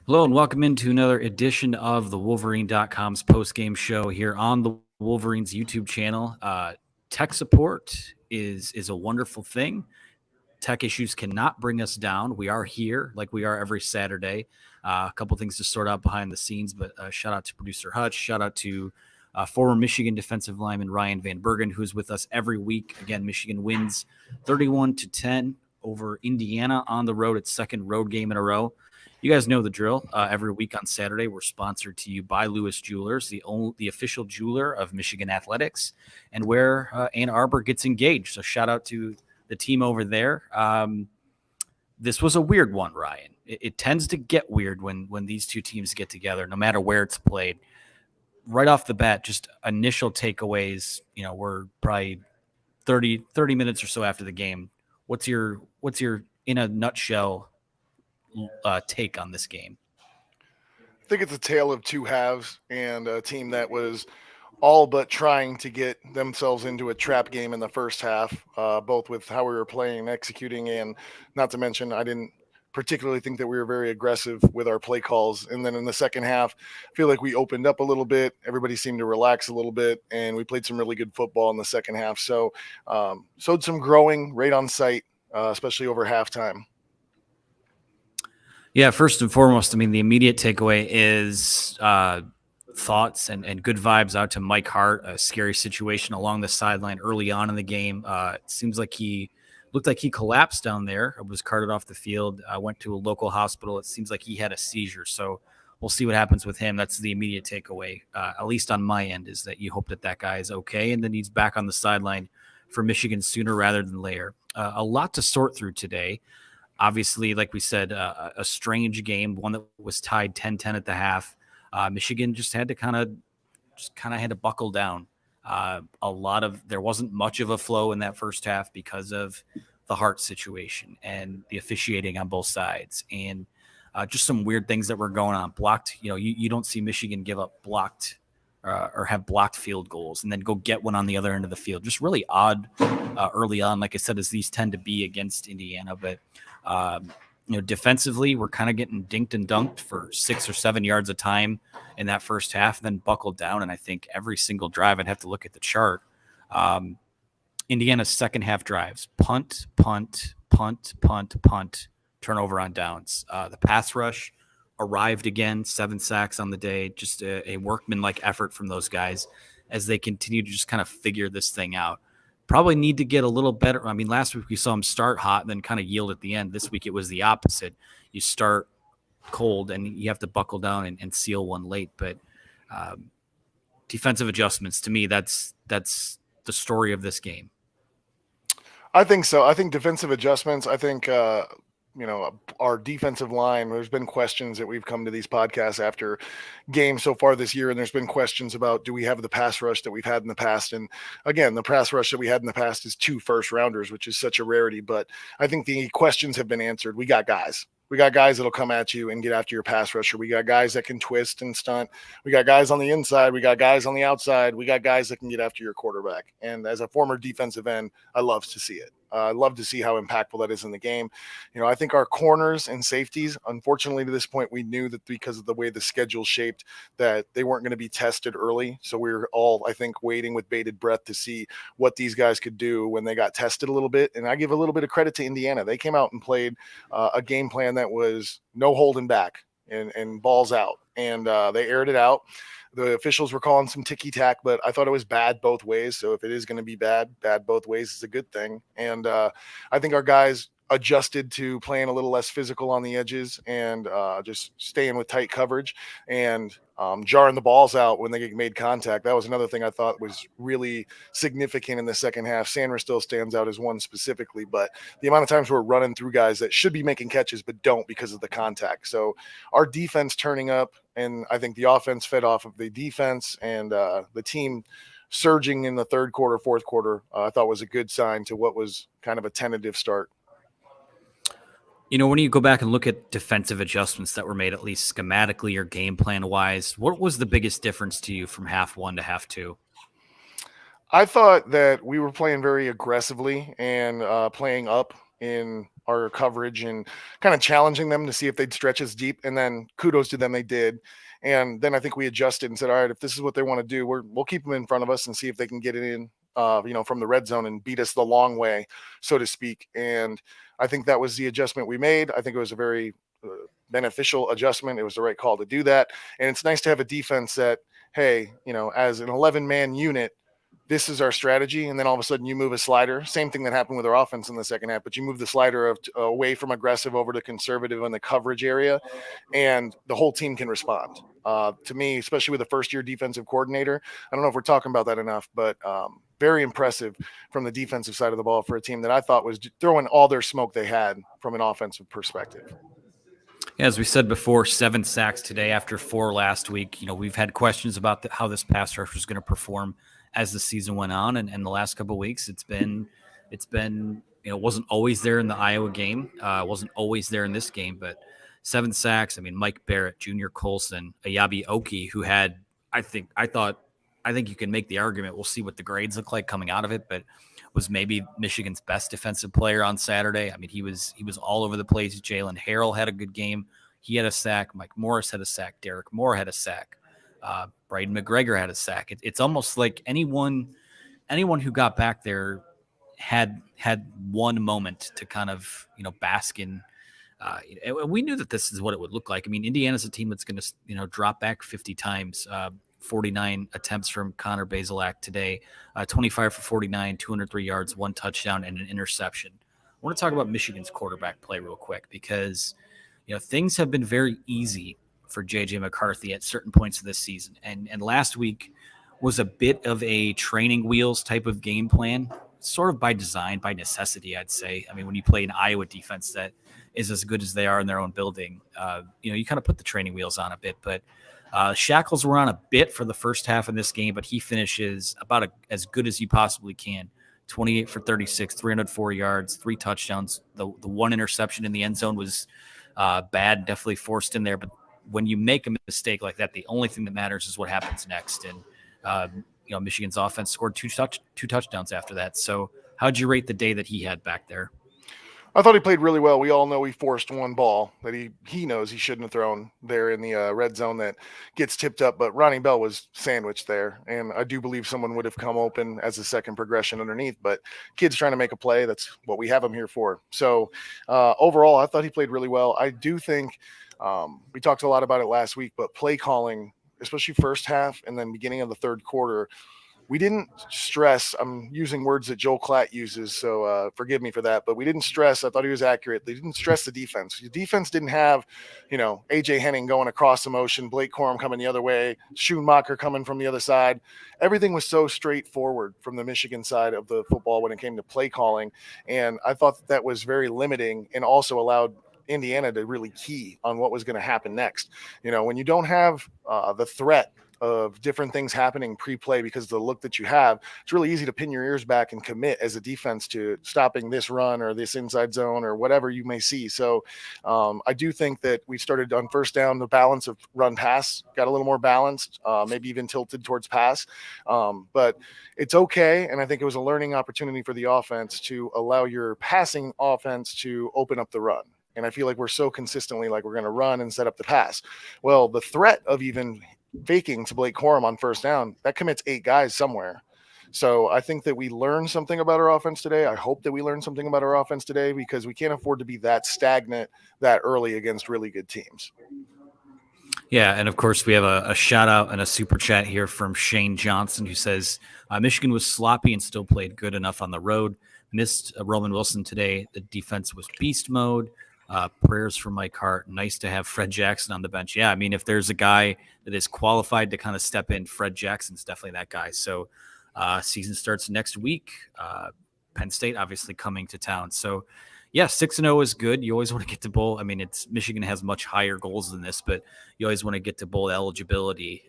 Hello and welcome into another edition of the Wolverine.com's post-game show here on the Wolverines YouTube channel. Tech support is a wonderful thing. Tech issues cannot bring us down. We are here like we are every Saturday. A couple things to sort out behind the scenes, but shout out to producer Hutch. Shout out to former Michigan defensive lineman Ryan Van Bergen, who's with us every week. Again, Michigan wins 31-10 over Indiana on the road. Its second road game in a row. You guys know the drill. Every week on Saturday, we're sponsored to you by Lewis Jewelers, the official jeweler of Michigan athletics, and where Ann Arbor gets engaged. So shout out to the team over there. This was a weird one, Ryan. It tends to get weird when these two teams get together, no matter where it's played. Right off the bat, just initial takeaways, we're probably 30 minutes or so after the game. What's your in a nutshell take on this game? I think it's a tale of two halves and a team that was all but trying to get themselves into a trap game in the first half, both with how we were playing and executing, and not to mention I didn't particularly think that we were very aggressive with our play calls. And then in the second half, I feel like we opened up a little bit. Everybody seemed to relax a little bit, and we played some really good football in the second half. So showed some growing right on site, especially over halftime. Yeah, first and foremost, the immediate takeaway is thoughts and good vibes out to Mike Hart. A scary situation along the sideline early on in the game. It seems like he looked like he collapsed down there. Was carted off the field. Went to a local hospital. It seems like he had a seizure. So we'll see what happens with him. That's the immediate takeaway, at least on my end, is that you hope that guy is okay and then he's back on the sideline for Michigan sooner rather than later. A lot to sort through today. Obviously, like we said, a strange game, one that was tied 10-10 at the half. Michigan just had to kind of buckle down. There wasn't much of a flow in that first half because of the Hart situation and the officiating on both sides, and just some weird things that were going on. Blocked, you don't see Michigan give up blocked or have blocked field goals and then go get one on the other end of the field. Just really odd early on, like I said, as these tend to be against Indiana, but. Defensively, we're kind of getting dinked and dunked for 6 or 7 yards a time in that first half, and then buckled down. And I think every single drive, I'd have to look at the chart. Indiana's second half drives: punt, punt, punt, punt, punt, turnover on downs. The pass rush arrived again, 7 sacks on the day. Just a workmanlike effort from those guys as they continue to just kind of figure this thing out. Probably need to get a little better. Last week we saw them start hot and then kind of yield at the end. This week it was the opposite. You start cold and you have to buckle down and seal one late. But defensive adjustments, to me, that's the story of this game. I think so. I think defensive adjustments. I think our defensive line, there's been questions that we've come to these podcasts after games so far this year, and there's been questions about, do we have the pass rush that we've had in the past? And again, the pass rush that we had in the past is 2 first-rounders, which is such a rarity. But I think the questions have been answered. We got guys. We got guys that'll come at you and get after your pass rusher. We got guys that can twist and stunt. We got guys on the inside. We got guys on the outside. We got guys that can get after your quarterback. And as a former defensive end, I love to see it. I love to see how impactful that is in the game. I think our corners and safeties, unfortunately, to this point, we knew that because of the way the schedule shaped, that they weren't going to be tested early. So we were all, I think, waiting with bated breath to see what these guys could do when they got tested a little bit. And I give a little bit of credit to Indiana. They came out and played a game plan that was no holding back and balls out. And they aired it out. The officials were calling some ticky-tack, but I thought it was bad both ways. So if it is going to be bad both ways is a good thing. And I think our guys adjusted to playing a little less physical on the edges and just staying with tight coverage and jarring the balls out when they made contact. That was another thing I thought was really significant in the second half. Sanders still stands out as one specifically, but the amount of times we're running through guys that should be making catches but don't because of the contact. So our defense turning up, and I think the offense fed off of the defense, and the team surging in the third quarter, fourth quarter, I thought was a good sign to what was kind of a tentative start. When you go back and look at defensive adjustments that were made, at least schematically or game plan wise, what was the biggest difference to you from half one to half two? I thought that we were playing very aggressively and playing up in our coverage and kind of challenging them to see if they'd stretch us deep. And then kudos to them, they did. And then I think we adjusted and said, all right, if this is what they want to do, we'll keep them in front of us and see if they can get it in, from the red zone and beat us the long way, so to speak. And I think that was the adjustment we made. I think it was a very beneficial adjustment. It was the right call to do that. And it's nice to have a defense that, hey, as an 11-man unit, this is our strategy. And then all of a sudden you move a slider. Same thing that happened with our offense in the second half, but you move the slider away from aggressive over to conservative in the coverage area, and the whole team can respond. To me, especially with a first-year defensive coordinator, I don't know if we're talking about that enough, but very impressive from the defensive side of the ball for a team that I thought was throwing all their smoke they had from an offensive perspective. As we said before, 7 sacks today after 4 last week. We've had questions about how this pass rush was going to perform as the season went on, and the last couple of weeks, it's been wasn't always there in the Iowa game, wasn't always there in this game, but 7 sacks. I mean, Mike Barrett, Junior Colson, Ayabi Oki, who had, I think you can make the argument. We'll see what the grades look like coming out of it, but was maybe Michigan's best defensive player on Saturday. I mean, he was all over the place. Jalen Harrell had a good game. He had a sack. Mike Morris had a sack. Derek Moore had a sack. Braden McGregor had a sack. It's almost like anyone who got back there had one moment to kind of bask in. We knew that this is what it would look like. I mean, Indiana's a team that's going to drop back 50 times. 49 attempts from Connor Bazelak today, 25 for 49, 203 yards, 1 touchdown, and an interception. I want to talk about Michigan's quarterback play real quick because things have been very easy for J.J. McCarthy at certain points of this season. And last week was a bit of a training wheels type of game plan, sort of by design, by necessity, I'd say. I mean, when you play an Iowa defense that is as good as they are in their own building, you kind of put the training wheels on a bit. But Shackles were on a bit for the first half of this game, but he finishes about as good as you possibly can. 28 for 36, 304 yards, 3 touchdowns. The 1 interception in the end zone was bad, definitely forced in there. But when you make a mistake like that, the only thing that matters is what happens next. And Michigan's offense scored two touchdowns after that. So how'd you rate the day that he had back there? I thought he played really well. We all know he forced one ball that he knows he shouldn't have thrown there in the red zone that gets tipped up, but Ronnie Bell was sandwiched there. And I do believe someone would have come open as a second progression underneath, but kids trying to make a play, that's what we have him here for. So overall, I thought he played really well. I do think we talked a lot about it last week, but play calling, especially first half and then beginning of the third quarter, we didn't stress. I'm using words that Joel Klatt uses, so forgive me for that. But we didn't stress. I thought he was accurate. They didn't stress the defense. The defense didn't have, A.J. Henning going across the motion, Blake Corum coming the other way, Schoonmaker coming from the other side. Everything was so straightforward from the Michigan side of the football when it came to play calling. And I thought that was very limiting and also allowed Indiana to really key on what was going to happen next. When you don't have the threat of different things happening pre-play because of the look that you have, it's really easy to pin your ears back and commit as a defense to stopping this run or this inside zone or whatever you may see. So I do think that we started on first down, the balance of run pass got a little more balanced, maybe even tilted towards pass. But it's okay. And I think it was a learning opportunity for the offense to allow your passing offense to open up the run. And I feel like we're so consistently like we're going to run and set up the pass. Well, the threat of even faking to Blake Corum on first down, that commits 8 guys somewhere. So I think that we learned something about our offense today. I hope that we learned something about our offense today because we can't afford to be that stagnant that early against really good teams. Yeah, and of course we have a shout out and a super chat here from Shane Johnson who says Michigan was sloppy and still played good enough on the road. Missed Roman Wilson today. The defense was beast mode. Prayers for Mike Hart. Nice to have Fred Jackson on the bench. Yeah, I mean, if there's a guy that is qualified to kind of step in, Fred Jackson's definitely that guy. So season starts next week. Penn State obviously coming to town. So, yeah, 6-0 is good. You always want to get to bowl. I mean, Michigan has much higher goals than this, but you always want to get to bowl eligibility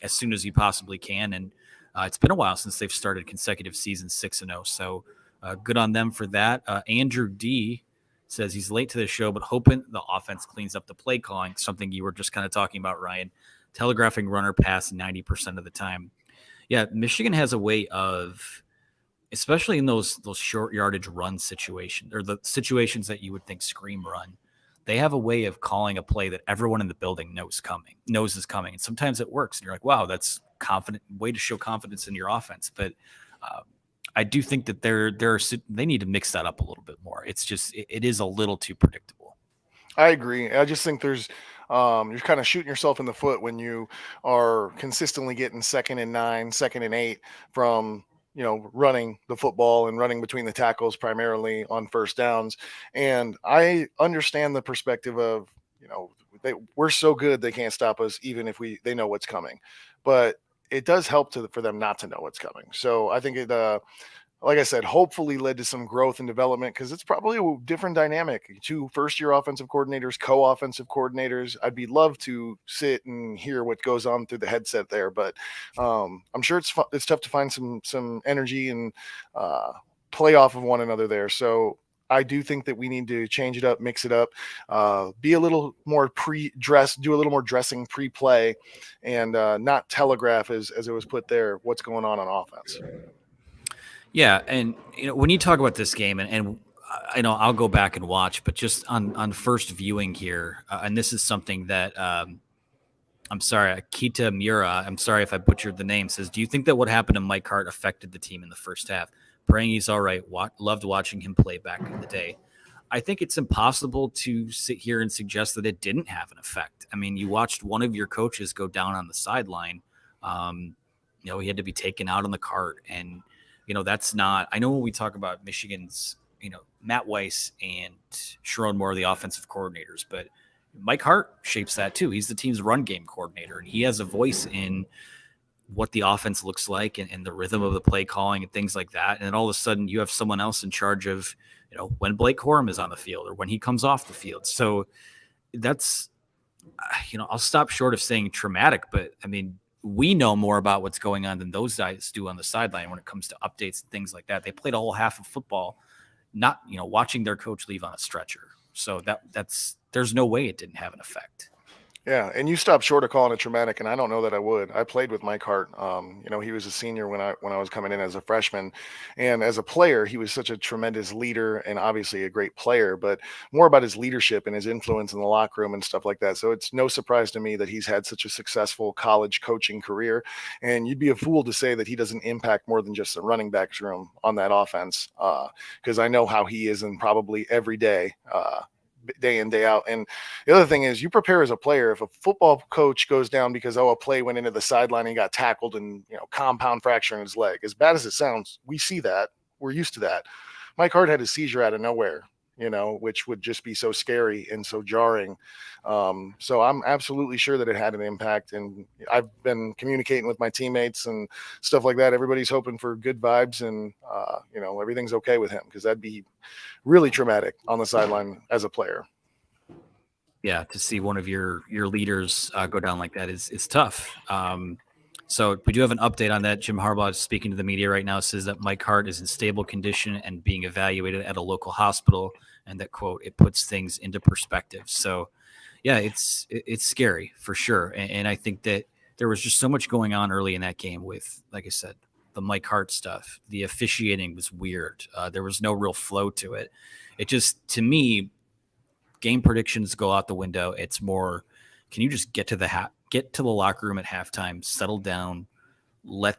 as soon as you possibly can. And it's been a while since they've started consecutive seasons 6-0. So good on them for that. Andrew D. says he's late to the show, but hoping the offense cleans up the play calling, something you were just kind of talking about, Ryan, telegraphing runner pass 90% of the time. Yeah, Michigan has a way of especially in those short yardage run situations, or the situations that you would think scream run. They have a way of calling a play that everyone in the building knows is coming. And sometimes it works. And you're like, wow, that's confident way to show confidence in your offense. But uh, I do think that they need to mix that up a little bit more. It's just, it is a little too predictable. I agree. I just think you're kind of shooting yourself in the foot when you are consistently getting 2nd and 9, 2nd and 8 from running the football and running between the tackles primarily on first downs. And I understand the perspective of we're so good they can't stop us even if they know what's coming, but it does help for them not to know what's coming. So I think like I said, hopefully led to some growth and development, because it's probably a different dynamic. 2 first-year offensive coordinators, co-offensive coordinators. I'd be love to sit and hear what goes on through the headset there, but I'm sure it's tough to find some energy and play off of one another there. So I do think that we need to change it up, mix it up, be a little more pre-dress, do a little more dressing pre-play, and not telegraph as it was put there what's going on offense. Yeah, and when you talk about this game, and I know I'll go back and watch, but just on first viewing here, and this is something that I'm sorry, Akita Mura, I'm sorry if I butchered the name, says, do you think that what happened to Mike Hart affected the team in the first half? Praying he's all right. Loved watching him play back in the day. I think it's impossible to sit here and suggest that it didn't have an effect. I mean, you watched one of your coaches go down on the sideline. He had to be taken out on the cart, and that's not. I know when we talk about Michigan's, Matt Weiss and Sharon Moore, the offensive coordinators, but Mike Hart shapes that too. He's the team's run game coordinator, and he has a voice in what the offense looks like and the rhythm of the play calling and things like that. And then all of a sudden you have someone else in charge of, when Blake Corum is on the field or when he comes off the field. So that's, I'll stop short of saying traumatic, but I mean, we know more about what's going on than those guys do on the sideline when it comes to updates and things like that. They played a whole half of football, not, watching their coach leave on a stretcher. So there's no way it didn't have an effect. Yeah, and you stopped short of calling it traumatic, and I don't know that I would. I played with Mike Hart. He was a senior when I was coming in as a freshman, and as a player, he was such a tremendous leader and obviously a great player. But more about his leadership and his influence in the locker room and stuff like that. So it's no surprise to me that he's had such a successful college coaching career. And you'd be a fool to say that he doesn't impact more than just the running backs room on that offense, because I know how he is in probably every day. Day in, day out. And the other thing is, you prepare as a player. If a football coach goes down because a play went into the sideline and he got tackled and compound fracture in his leg, as bad as it sounds, we see that. We're used to that. Mike Hart had a seizure out of nowhere, which would just be so scary and so jarring. So I'm absolutely sure that it had an impact. And I've been communicating with my teammates and stuff like that. Everybody's hoping for good vibes and, everything's okay with him, because that'd be really traumatic on the sideline as a player. Yeah, to see one of your leaders go down like that is tough. So we do have an update on that. Jim Harbaugh is speaking to the media right now, says that Mike Hart is in stable condition and being evaluated at a local hospital, and that, quote, it puts things into perspective. So yeah, it's scary for sure. And I think that there was just so much going on early in that game with, like I said, the Mike Hart stuff. The officiating was weird. There was no real flow to it. It just, to me, game predictions go out the window. It's more, can you just get to the locker room at halftime, settle down, let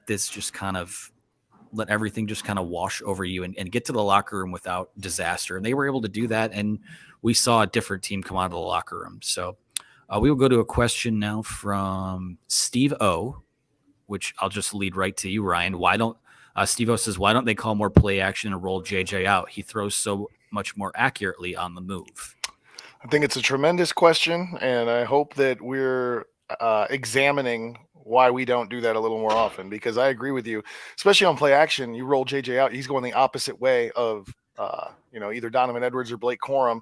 everything just kind of wash over you and get to the locker room without disaster. And they were able to do that. And we saw a different team come out of the locker room. So we will go to a question now from Steve O, which I'll just lead right to you, Ryan. Steve O says, why don't they call more play action and roll JJ out? He throws so much more accurately on the move. I think it's a tremendous question, and I hope that we're examining why we don't do that a little more often, because I agree with you, especially on play action. You roll JJ out, he's going the opposite way of either Donovan Edwards or Blake Corum,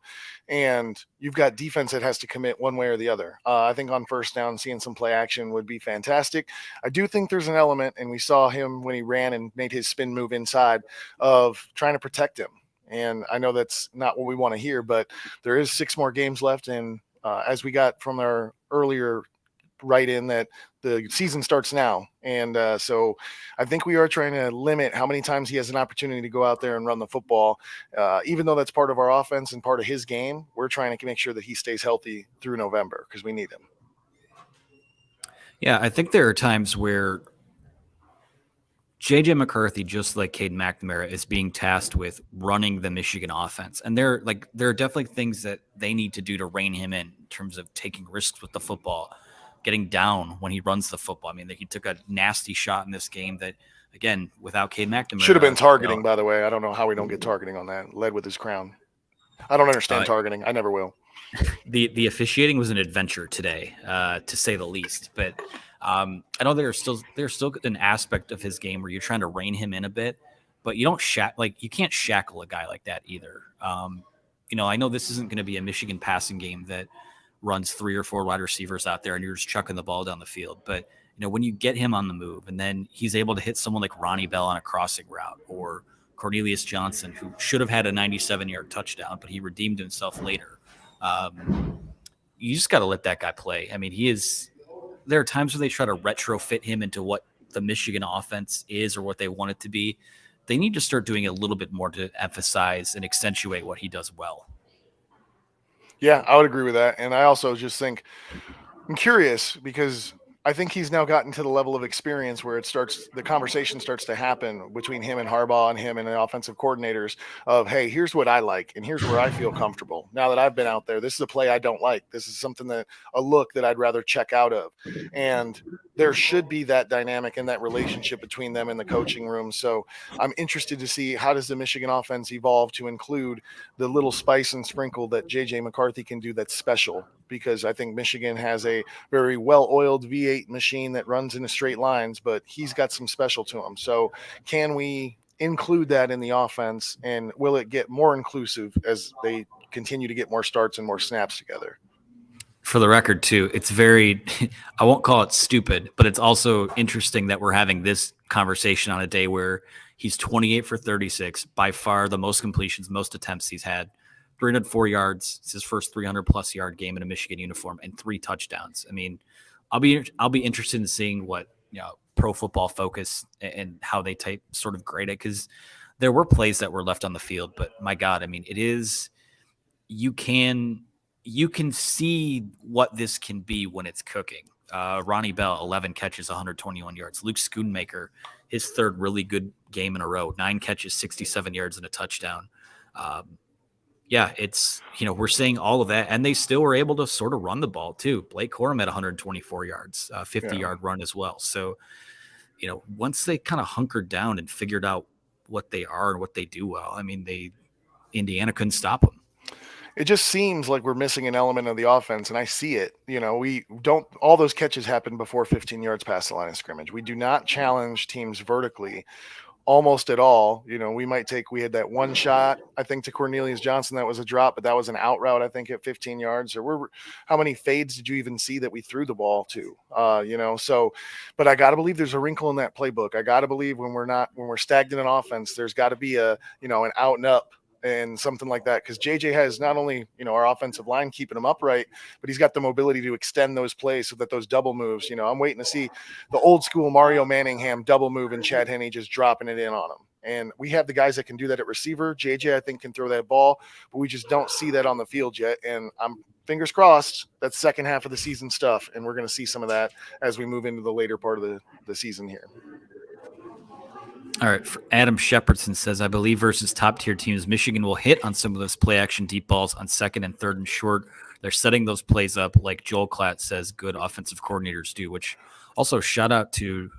and you've got defense that has to commit one way or the other. I think on first down, seeing some play action would be fantastic. I do think there's an element, and we saw him when he ran and made his spin move inside, of trying to protect him. And I know that's not what we want to hear, but there is 6 more games left. And as we got from our earlier write in that the season starts now. And so I think we are trying to limit how many times he has an opportunity to go out there and run the football. Even though that's part of our offense and part of his game, we're trying to make sure that he stays healthy through November because we need him. Yeah, I think there are times where JJ McCarthy, just like Caden McNamara, is being tasked with running the Michigan offense. And there are definitely things that they need to do to rein him in terms of taking risks with the football, getting down when he runs the football. I mean, he took a nasty shot in this game that, again, without Caden McNamara. Should have been targeting, by the way. I don't know how we don't get targeting on that. Led with his crown. I don't understand targeting. I never will. The officiating was an adventure today, to say the least. But I know there's still an aspect of his game where you're trying to rein him in a bit, but you can't shackle a guy like that either. I know this isn't going to be a Michigan passing game that runs 3 or 4 wide receivers out there and you're just chucking the ball down the field. But when you get him on the move and then he's able to hit someone like Ronnie Bell on a crossing route, or Cornelius Johnson, who should have had a 97-yard touchdown, but he redeemed himself later. You just got to let that guy play. I mean, there are times where they try to retrofit him into what the Michigan offense is or what they want it to be. They need to start doing a little bit more to emphasize and accentuate what he does well. Yeah, I would agree with that. And I also just think I'm curious because I think he's now gotten to the level of experience where the conversation starts to happen between him and Harbaugh and him and the offensive coordinators of, hey, here's what I like and here's where I feel comfortable. Now that I've been out there, this is a play I don't like. This is a look that I'd rather check out of. And there should be that dynamic and that relationship between them in the coaching room. So I'm interested to see how does the Michigan offense evolve to include the little spice and sprinkle that JJ McCarthy can do that's special, because I think Michigan has a very well-oiled V8 machine that runs in straight lines, but he's got some special to him. So can we include that in the offense, and will it get more inclusive as they continue to get more starts and more snaps together? For the record, too, it's very, I won't call it stupid, but it's also interesting that we're having this conversation on a day where he's 28 for 36, by far the most completions, most attempts he's had, 304 yards. It's his first 300-plus yard game in a Michigan uniform and 3 touchdowns. I mean, I'll be interested in seeing what Pro Football Focus and how they sort of grade it, because there were plays that were left on the field, but my God, I mean, it is, you can see what this can be when it's cooking. Ronnie Bell, 11 catches, 121 yards. Luke Schoonmaker, his third really good game in a row, 9 catches, 67 yards and a touchdown. It's, we're seeing all of that, and they still were able to sort of run the ball too. Blake Corum had 124 yards, 50-yard run as well. So, once they kind of hunkered down and figured out what they are and what they do well, I mean, Indiana couldn't stop them. It just seems like we're missing an element of the offense, and I see it. All those catches happen before 15 yards past the line of scrimmage. We do not challenge teams vertically almost at all. We had that one shot, I think, to Cornelius Johnson. That was a drop, but that was an out route, I think, at 15 yards. How many fades did you even see that we threw the ball to? But I got to believe there's a wrinkle in that playbook. I got to believe when we're stagnant in offense, there's got to be an out and up and something like that, because JJ has not only our offensive line keeping him upright, but he's got the mobility to extend those plays so that those double moves, I'm waiting to see the old school Mario Manningham double move and Chad Henne just dropping it in on him. And we have the guys that can do that at receiver. JJ, I think, can throw that ball, but we just don't see that on the field yet. And I'm fingers crossed that's second half of the season stuff, and we're going to see some of that as we move into the later part of the season here. All right. Adam Shepardson says, I believe versus top-tier teams, Michigan will hit on some of those play-action deep balls on second and third and short. They're setting those plays up like Joel Klatt says good offensive coordinators do, which also shout out to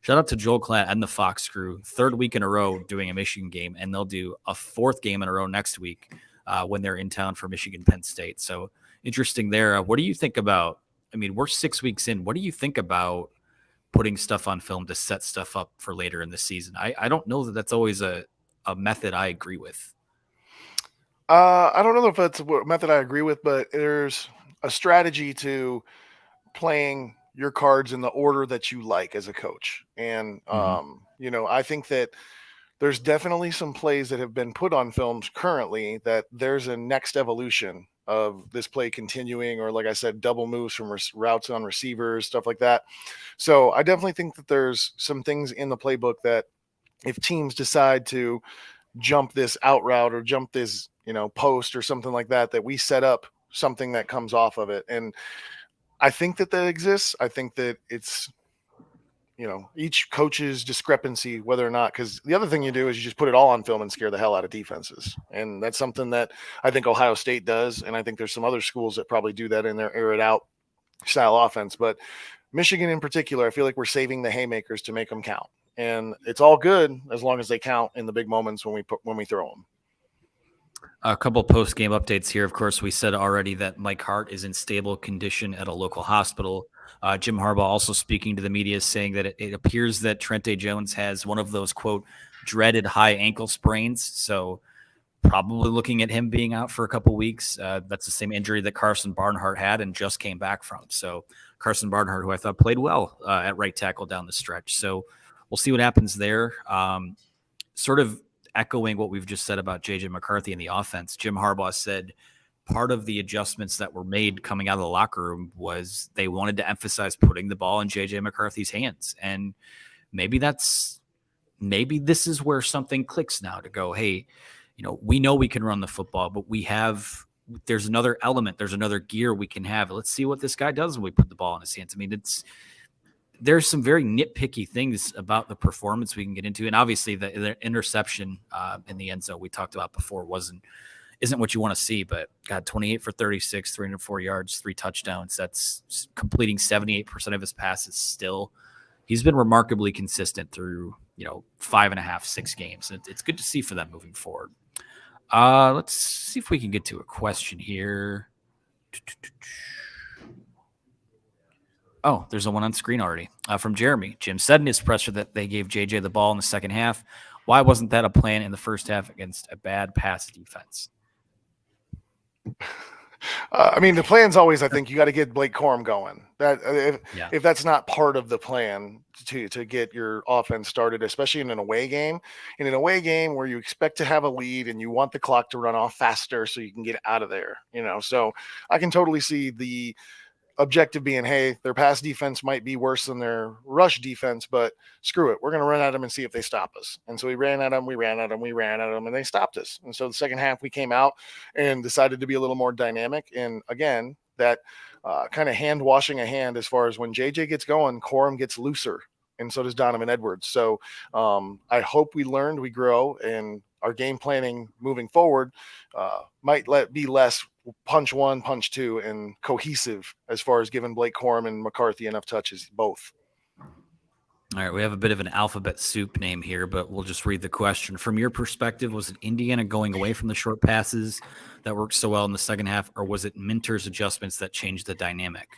Joel Klatt and the Fox crew. 3rd week in a row doing a Michigan game, and they'll do a 4th game in a row next week when they're in town for Michigan Penn State. So interesting there. What do you think about – I mean, we're 6 weeks in. What do you think about putting stuff on film to set stuff up for later in the season? I don't know that that's always a method I agree with. I don't know if that's a method I agree with, but there's a strategy to playing your cards in the order that you like as a coach. And, I think that there's definitely some plays that have been put on films currently that there's a next evolution of this play continuing, or like I said, double moves from routes on receivers, stuff like that. So I definitely think that there's some things in the playbook that if teams decide to jump this out route or jump this, post or something like that, that we set up something that comes off of it. And I think that exists. I think that it's, each coach's discrepancy, whether or not, because the other thing you do is you just put it all on film and scare the hell out of defenses. And that's something that I think Ohio State does. And I think there's some other schools that probably do that in their air it out style offense. But Michigan in particular, I feel like we're saving the haymakers to make them count. And it's all good as long as they count in the big moments when we throw them. A couple post-game updates here. Of course, we said already that Mike Hart is in stable condition at a local hospital. Jim Harbaugh also speaking to the media saying that it appears that Trente Jones has one of those, quote, dreaded high ankle sprains. So probably looking at him being out for a couple weeks. That's the same injury that Carson Barnhart had and just came back from. So Carson Barnhart, who I thought played well at right tackle down the stretch. So we'll see what happens there. Sort of echoing what we've just said about J.J. McCarthy and the offense, Jim Harbaugh said part of the adjustments that were made coming out of the locker room was they wanted to emphasize putting the ball in J.J. McCarthy's hands. And maybe this is where something clicks now to go, hey, we know we can run the football, but there's another element, there's another gear we can have. Let's see what this guy does when we put the ball in his hands. I mean, there's some very nitpicky things about the performance we can get into. And obviously the interception in the end zone we talked about before isn't what you want to see, but got 28 for 36, 304 yards, 3 touchdowns. That's completing 78% of his passes still. He's been remarkably consistent through, 5.5, 6 games. It's good to see for them moving forward. Let's see if we can get to a question here. Oh, there's a one on screen already from Jeremy. Jim said in his presser that they gave JJ the ball in the second half. Why wasn't that a plan in the first half against a bad pass defense? The plan's always, I think, you got to get Blake Corum going. If that's not part of the plan to get your offense started, especially in an away game, where you expect to have a lead and you want the clock to run off faster so you can get out of there, So I can totally see the objective being, hey, their pass defense might be worse than their rush defense, but screw it. We're going to run at them and see if they stop us. And so we ran at them, and they stopped us. And so the second half we came out and decided to be a little more dynamic. And again, that kind of hand washing a hand as far as when JJ gets going, Corum gets looser. And so does Donovan Edwards. So I hope we learned, we grow, and our game planning moving forward might be less punch one, punch two, and cohesive as far as giving Blake Corum and McCarthy enough touches, both. All right, we have a bit of an alphabet soup name here, but we'll just read the question. From your perspective, was it Indiana going away from the short passes that worked so well in the second half, or was it Minter's adjustments that changed the dynamic?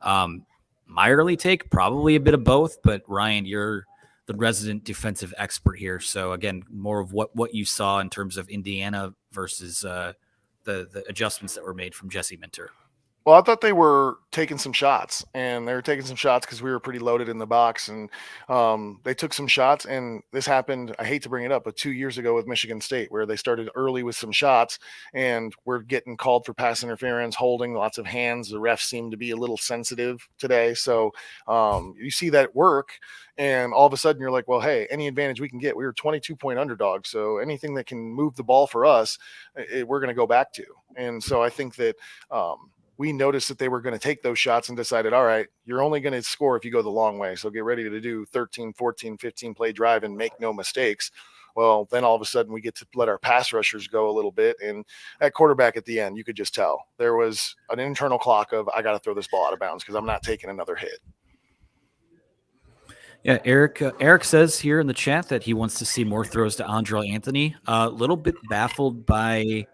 My early take, probably a bit of both, but Ryan, you're the resident defensive expert here. So again, more of what you saw in terms of Indiana versus the adjustments that were made from Jesse Minter. Well, I thought they were taking some shots, and they were taking some shots because we were pretty loaded in the box, and they took some shots. And this happened, I hate to bring it up, but 2 years ago with Michigan State, where they started early with some shots, and we're getting called for pass interference, holding, lots of hands. The refs seem to be a little sensitive today. So you see that work, and all of a sudden you're like, well, hey, any advantage we can get. We were 22-point underdogs, so anything that can move the ball for us, we're going to go back to. And so I think that we noticed that they were going to take those shots and decided, all right, you're only going to score if you go the long way. So get ready to do 13, 14, 15 play drive and make no mistakes. Well, then all of a sudden we get to let our pass rushers go a little bit. And at quarterback at the end, you could just tell there was an internal clock of, I got to throw this ball out of bounds because I'm not taking another hit. Yeah, Eric says here in the chat that he wants to see more throws to Andrel Anthony. A little bit baffled by,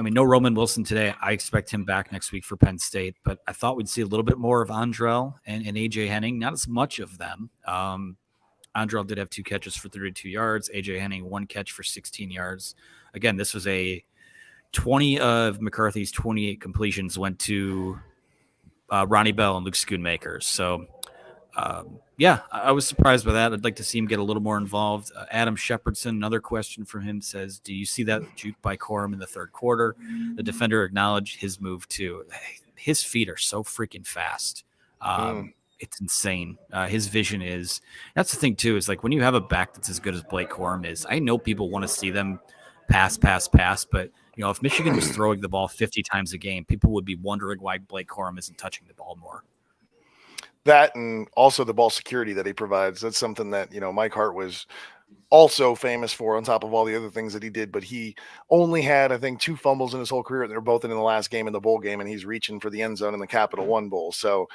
no Roman Wilson today. I expect him back next week for Penn State, but I thought we'd see a little bit more of Andrel and AJ Henning, not as much of them. Andrel did have 2 catches for 32 yards. AJ Henning 1 catch for 16 yards. Again, this was 20 of McCarthy's 28 completions went to Ronnie Bell and Luke Schoonmaker. So Yeah, I was surprised by that. I'd like to see him get a little more involved. Adam Shepardson, another question from him says, "Do you see that juke by Corum in the third quarter? The defender acknowledged his move too. His feet are so freaking fast. It's insane. His vision is. That's the thing too. Is like when you have a back that's as good as Blake Corum is. I know people want to see them pass, but if Michigan was throwing the ball 50 times a game, people would be wondering why Blake Corum isn't touching the ball more. That and also the ball security that he provides. That's something that, Mike Hart was also famous for on top of all the other things that he did. But he only had, I think, 2 fumbles in his whole career. They're both in the last game in the bowl game, and he's reaching for the end zone in the Capital One Bowl. So,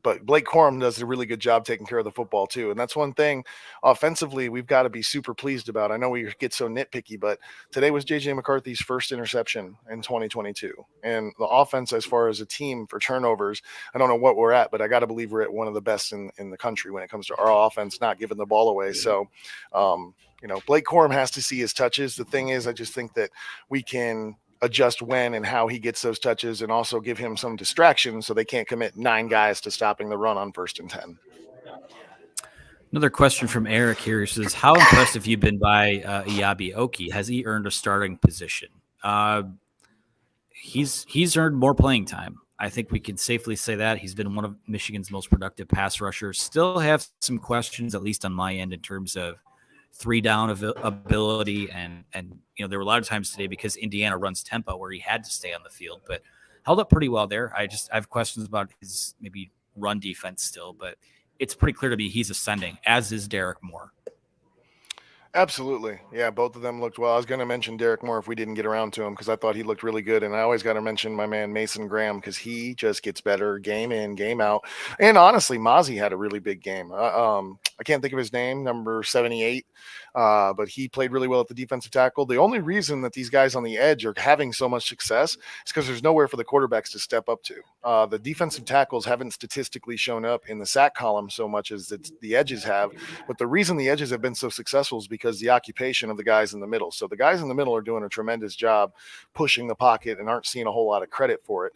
but Blake Corum does a really good job taking care of the football too. And that's one thing offensively we've got to be super pleased about. I know we get so nitpicky, but today was J.J. McCarthy's first interception in 2022. And the offense, as far as a team for turnovers, I don't know what we're at, but I got to believe we're at one of the best in the country when it comes to our offense not giving the ball away. So, Blake Corum has to see his touches. The thing is, I just think that we can adjust when and how he gets those touches and also give him some distraction so they can't commit 9 guys to stopping the run on 1st and 10. Another question from Eric here. He says, how impressed have you been by Iyabi Oki? Has he earned a starting position? He's earned more playing time. I think we can safely say that. He's been one of Michigan's most productive pass rushers. Still have some questions, at least on my end, in terms of 3-down ability. And there were a lot of times today because Indiana runs tempo where he had to stay on the field, but held up pretty well there. I have questions about his maybe run defense still, but it's pretty clear to me he's ascending, as is Derek Moore. Absolutely. Yeah, both of them looked well. I was going to mention Derek Moore if we didn't get around to him because I thought he looked really good. And I always got to mention my man Mason Graham because he just gets better game in, game out. And honestly, Mozzie had a really big game. I can't think of his name, number 78, but he played really well at the defensive tackle. The only reason that these guys on the edge are having so much success is because there's nowhere for the quarterbacks to step up to. The defensive tackles haven't statistically shown up in the sack column so much as the edges have. But the reason the edges have been so successful is because the occupation of the guys in the middle. So the guys in the middle are doing a tremendous job pushing the pocket and aren't seeing a whole lot of credit for it.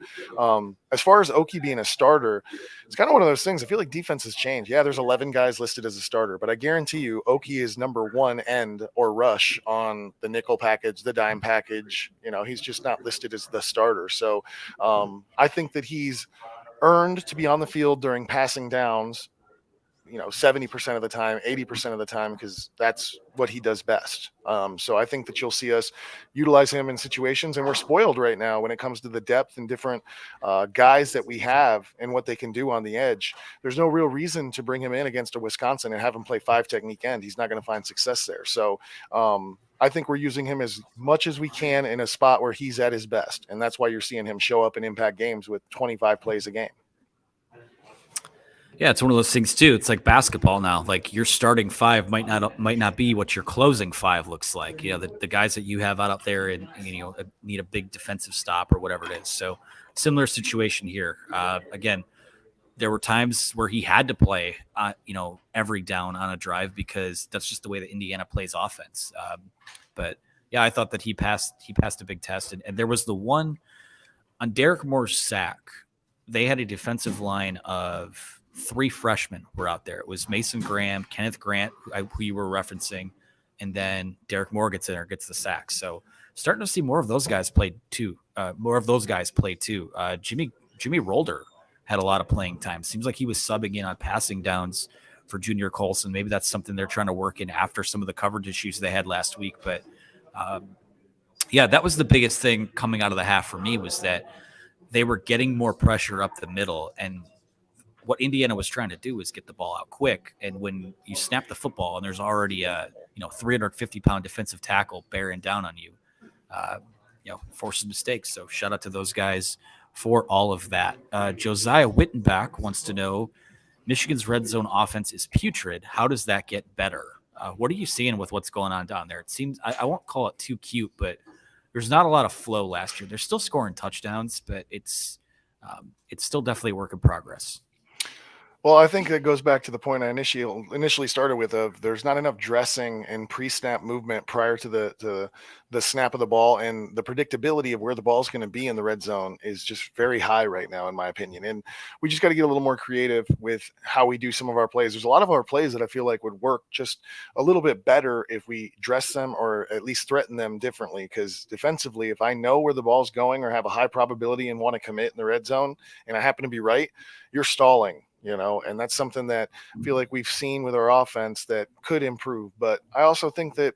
As far as Oki being a starter, it's kind of one of those things. I feel like defense has changed. Yeah, there's 11 guys listed as a starter, but I guarantee you Oki is number 1 end or rush on the nickel package, the dime package. He's just not listed as the starter. So I think that he's earned to be on the field during passing downs 70% of the time, 80% of the time, because that's what he does best. So I think that you'll see us utilize him in situations, and we're spoiled right now when it comes to the depth and different guys that we have and what they can do on the edge. There's no real reason to bring him in against a Wisconsin and have him play 5 technique end. He's not going to find success there. So I think we're using him as much as we can in a spot where he's at his best. And that's why you're seeing him show up in impact games with 25 plays a game. Yeah, it's one of those things too. It's like basketball now. Like your starting 5 might not be what your closing 5 looks like. The guys that you have out there and need a big defensive stop or whatever it is. So similar situation here. Again, there were times where he had to play, every down on a drive because that's just the way that Indiana plays offense. But yeah, I thought that he passed a big test, and there was the one on Derek Moore's sack. They had a defensive line of 3 freshmen were out there. It was Mason Graham, Kenneth Grant, who you were referencing, and then Derek Moore gets the sack. So starting to see more of those guys play too. Jimmy Rolder had a lot of playing time. Seems like he was subbing in on passing downs for Junior Colson. Maybe that's something they're trying to work in after some of the coverage issues they had last week. But yeah, that was the biggest thing coming out of the half for me was that they were getting more pressure up the middle, and what Indiana was trying to do was get the ball out quick. And when you snap the football and there's already a 350-pound defensive tackle bearing down on you, forces mistakes. So shout out to those guys for all of that. Josiah Wittenbach wants to know, Michigan's red zone offense is putrid. How does that get better? What are you seeing with what's going on down there? It seems, I won't call it too cute, but there's not a lot of flow last year. They're still scoring touchdowns, but it's still definitely a work in progress. Well, I think that goes back to the point I initially started with of there's not enough dressing and pre-snap movement prior to the snap of the ball, and the predictability of where the ball is going to be in the red zone is just very high right now, in my opinion. And we just got to get a little more creative with how we do some of our plays. There's a lot of our plays that I feel like would work just a little bit better if we dress them or at least threaten them differently. Because defensively, if I know where the ball's going or have a high probability and want to commit in the red zone, and I happen to be right, you're stalling, and that's something that I feel like we've seen with our offense that could improve. But I also think that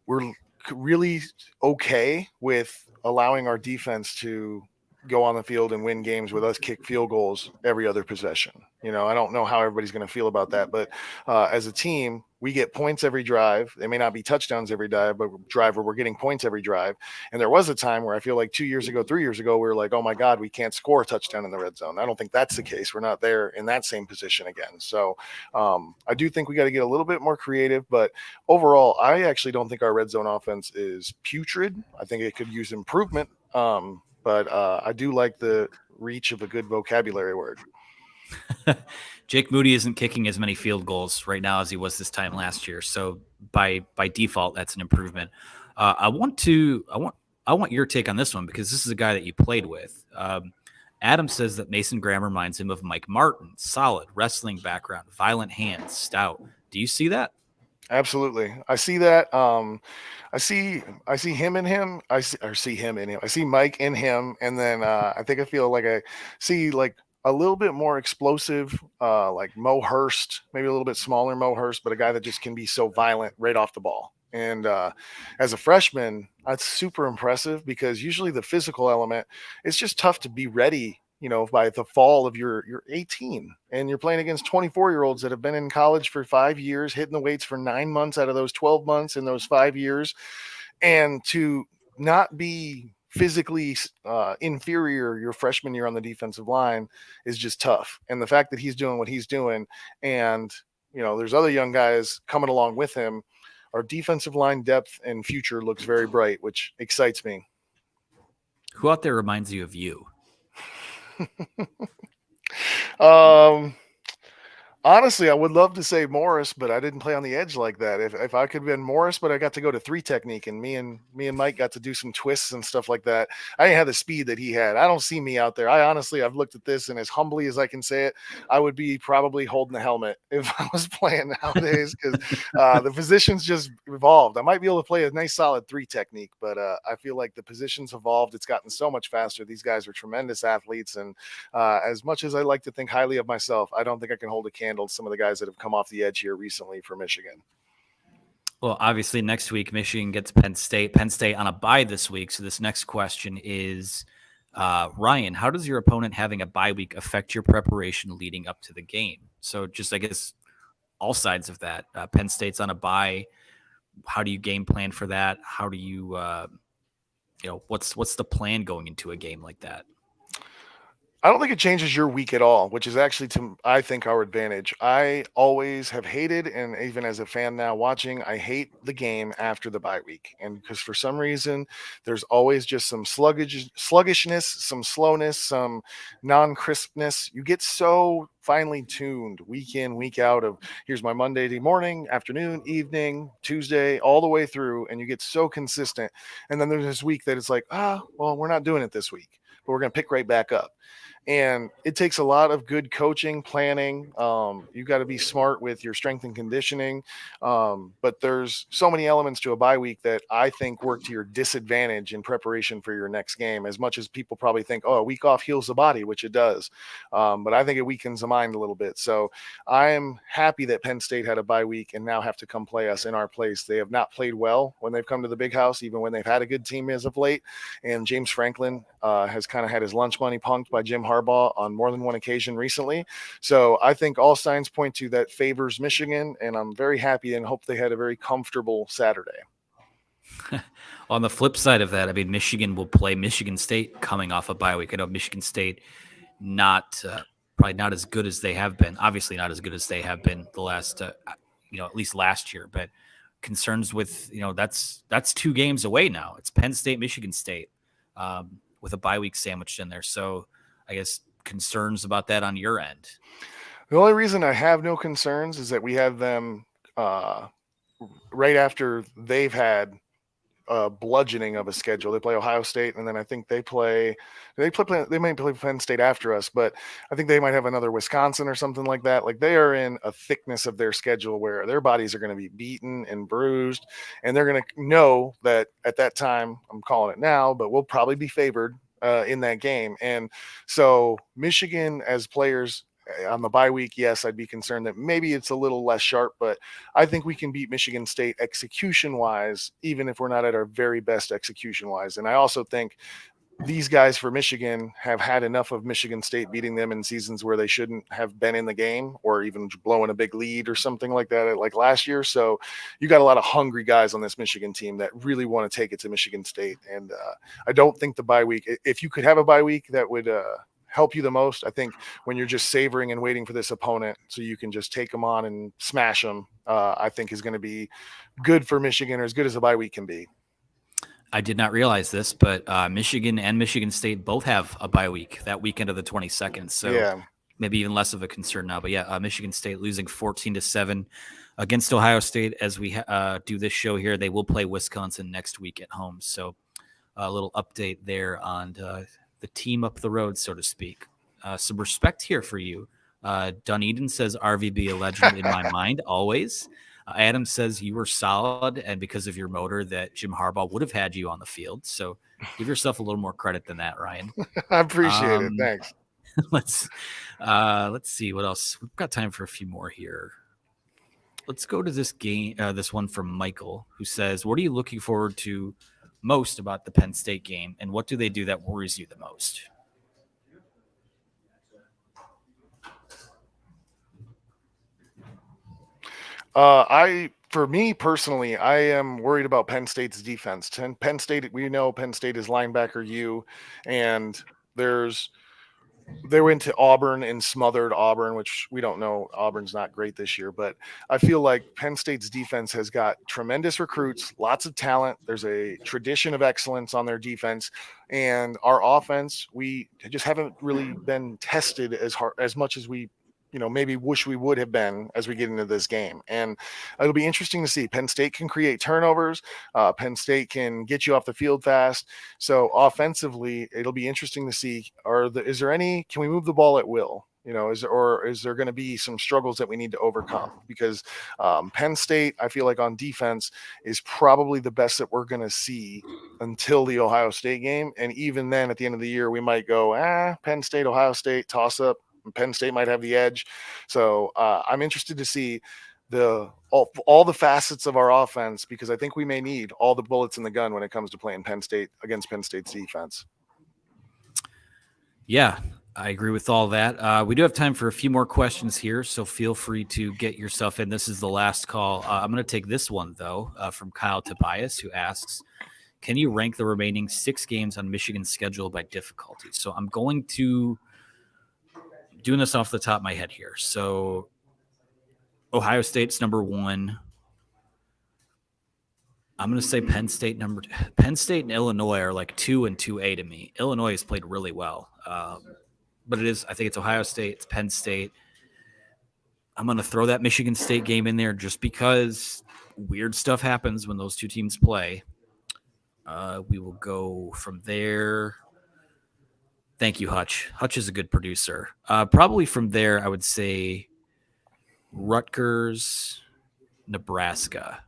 we're really okay with allowing our defense to go on the field and win games with us kick field goals every other possession. I don't know how everybody's going to feel about that, but as a team, we get points every drive. They may not be touchdowns every drive, but we're getting points every drive. And there was a time where I feel like 2 years ago, 3 years ago, we were like, oh my God, we can't score a touchdown in the red zone. I don't think that's the case. We're not there in that same position again. So I do think we got to get a little bit more creative, but overall, I actually don't think our red zone offense is putrid. I think it could use improvement. But I do like the reach of a good vocabulary word. Jake Moody isn't kicking as many field goals right now as he was this time last year, so by default, that's an improvement. I want your take on this one because this is a guy that you played with. Adam says that Mason Graham reminds him of Mike Martin, solid wrestling background, violent hands, stout. Do you see that? Absolutely, I see that. I see him in him. I see him in him. I see Mike in him, and then I feel like I see like a little bit more explosive, like Mo Hurst, maybe a little bit smaller Mo Hurst, but a guy that just can be so violent right off the ball. And as a freshman, that's super impressive because usually the physical element, it's just tough to be ready. By the fall of you're 18 and you're playing against 24-year-olds that have been in college for 5 years, hitting the weights for 9 months out of those 12 months in those 5 years, and to not be physically inferior your freshman year on the defensive line is just tough. And the fact that he's doing what he's doing, and there's other young guys coming along with him, our defensive line depth and future looks very bright, which excites me. Who out there reminds you of you? um Honestly, I would love to say Morris, but I didn't play on the edge like that. If I could have been Morris, but I got to go to three technique, and me and Mike got to do some twists and stuff like that. I didn't have the speed that he had. I don't see me out there. I've looked at this, and as humbly as I can say it, I would be probably holding the helmet if I was playing nowadays because the positions just evolved. I might be able to play a nice solid three technique, but I feel like the positions evolved. It's gotten so much faster. These guys are tremendous athletes, and as much as I like to think highly of myself, I don't think I can hold a candle to some of the guys that have come off the edge here recently for Michigan. Well, obviously next week Michigan gets Penn State. Penn State on a bye this week. So this next question is, Ryan, how does your opponent having a bye week affect your preparation leading up to the game? So just, I guess, all sides of that. Penn State's on a bye. How do you game plan for that? How do you, what's the plan going into a game like that? I don't think it changes your week at all, which is actually, I think, our advantage. I always have hated, and even as a fan now watching, I hate the game after the bye week. And because for some reason, there's always just some sluggishness, some slowness, some non-crispness. You get so finely tuned week in, week out of here's my Monday morning, afternoon, evening, Tuesday, all the way through, and you get so consistent. And then there's this week that it's like, well, we're not doing it this week, but we're going to pick right back up. And it takes a lot of good coaching, planning. You got to be smart with your strength and conditioning. But there's so many elements to a bye week that I think work to your disadvantage in preparation for your next game. As much as people probably think, oh, a week off heals the body, which it does. But I think it weakens the mind a little bit. So I'm happy that Penn State had a bye week and now have to come play us in our place. They have not played well when they've come to the Big House, even when they've had a good team as of late. And James Franklin has kind of had his lunch money punked by Jim Harbaugh on more than one occasion recently. So I think all signs point to that favors Michigan, and I'm very happy and hope they had a very comfortable Saturday. On the flip side of that, I mean, Michigan will play Michigan State coming off a bye week. I know Michigan State probably not as good as they have been. Obviously not as good as they have been the last, at least last year. But concerns with, that's 2 games away now. It's Penn State, Michigan State, with a bye week sandwiched in there. So I guess concerns about that on your end. The only reason I have no concerns is that we have them right after they've had bludgeoning of a schedule. They play Ohio State, and then I think they might play Penn State after us, but I think they might have another Wisconsin or something like that. Like, they are in a thickness of their schedule where their bodies are going to be beaten and bruised, and they're going to know that at that time, I'm calling it now, but we'll probably be favored in that game. And so Michigan, as players on the bye week, yes, I'd be concerned that maybe it's a little less sharp, but I think we can beat Michigan State execution wise, even if we're not at our very best execution wise. And I also think these guys for Michigan have had enough of Michigan State beating them in seasons where they shouldn't have been in the game, or even blowing a big lead or something like that, like last year. So you got a lot of hungry guys on this Michigan team that really want to take it to Michigan State. And I don't think the bye week, if you could have a bye week that would help you the most, I think when you're just savoring and waiting for this opponent so you can just take them on and smash them, I think is going to be good for Michigan, or as good as a bye week can be. I did not realize this, but Michigan and Michigan State both have a bye week that weekend of the 22nd. So Yeah. maybe even less of a concern now. But yeah, Michigan State losing 14-7 against Ohio State as we do this show here. They will play Wisconsin next week at home. So a little update there on the team up the road, so to speak. Some respect here for you. Dunedin says RVB a legend in my mind, always. Adam says you were solid, and because of your motor, that Jim Harbaugh would have had you on the field. So give yourself a little more credit than that, Ryan. I appreciate it. Thanks. Let's see what else. We've got time for a few more here. Let's go to this game. This one from Michael, who says, "What are you looking forward to most about the Penn State game, and what do they do that worries you the most?" For me personally, I am worried about Penn State's defense. Penn State, we know Penn State is linebacker U, and they went to Auburn and smothered Auburn, which we don't know. Auburn's not great this year, but I feel like Penn State's defense has got tremendous recruits, lots of talent. There's a tradition of excellence on their defense, and our offense, we just haven't really been tested as much as we maybe wish we would have been as we get into this game. And it'll be interesting to see. Penn State can create turnovers. Penn State can get you off the field fast. So offensively, it'll be interesting to see, can we move the ball at will? Is there going to be some struggles that we need to overcome? Because Penn State, I feel like on defense, is probably the best that we're going to see until the Ohio State game. And even then, at the end of the year, we might go, Penn State, Ohio State, toss up. Penn State might have the edge. So I'm interested to see all the facets of our offense, because I think we may need all the bullets in the gun when it comes to playing Penn State against Penn State's defense. Yeah, I agree with all that. We do have time for a few more questions here, so feel free to get yourself in. This is the last call. I'm going to take this one, though, from Kyle Tobias, who asks, can you rank the remaining 6 games on Michigan's schedule by difficulty? So I'm going to doing this off the top of my head here. So Ohio State's number 1. I'm going to say Penn State and Illinois are like 2 and 2A to me. Illinois has played really well. But I think it's Ohio State, it's Penn State. I'm going to throw that Michigan State game in there just because weird stuff happens when those two teams play. We will go from there. Thank you, Hutch. Hutch is a good producer. Probably from there, I would say Rutgers, Nebraska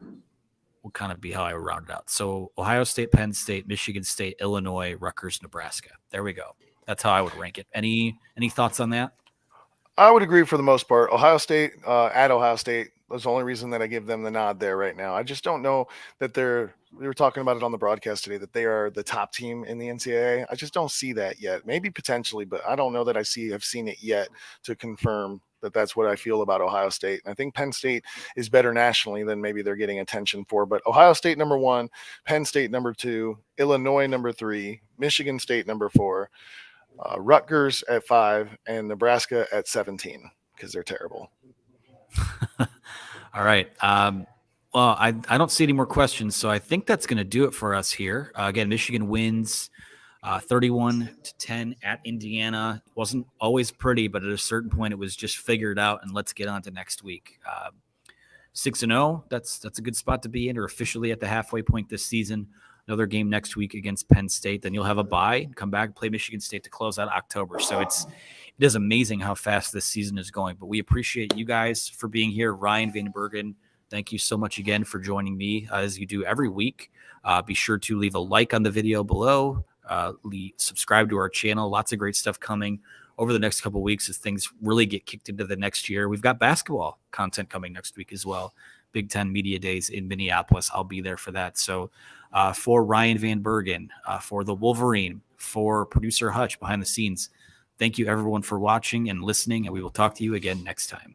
will kind of be how I would round it out. So Ohio State, Penn State, Michigan State, Illinois, Rutgers, Nebraska. There we go. That's how I would rank it. Any thoughts on that? I would agree for the most part. Ohio State, at Ohio State, that's the only reason that I give them the nod there right now. I just don't know that we were talking about it on the broadcast today, that they are the top team in the NCAA. I just don't see that yet. Maybe potentially, but I don't know that I've seen it yet to confirm that that's what I feel about Ohio State. And I think Penn State is better nationally than maybe they're getting attention for. But Ohio State number 1, Penn State number 2, Illinois number 3, Michigan State number 4, Rutgers at 5, and Nebraska at 17, because they're terrible. All right. Well, I don't see any more questions, so I think that's going to do it for us here. Again, Michigan wins 31-10 at Indiana. It wasn't always pretty, but at a certain point, it was just figured out, and let's get on to next week. 6-0, that's a good spot to be in, or officially at the halfway point this season. Another game next week against Penn State. Then you'll have a bye, come back, play Michigan State to close out October. So it is amazing how fast this season is going. But we appreciate you guys for being here. Ryan Van Bergen, thank you so much again for joining me as you do every week. Be sure to leave a like on the video below. Subscribe to our channel. Lots of great stuff coming over the next couple of weeks as things really get kicked into the next year. We've got basketball content coming next week as well. Big Ten Media Days in Minneapolis. I'll be there for that. So for Ryan Van Bergen, for the Wolverine, for producer Hutch behind the scenes, thank you everyone for watching and listening, and we will talk to you again next time.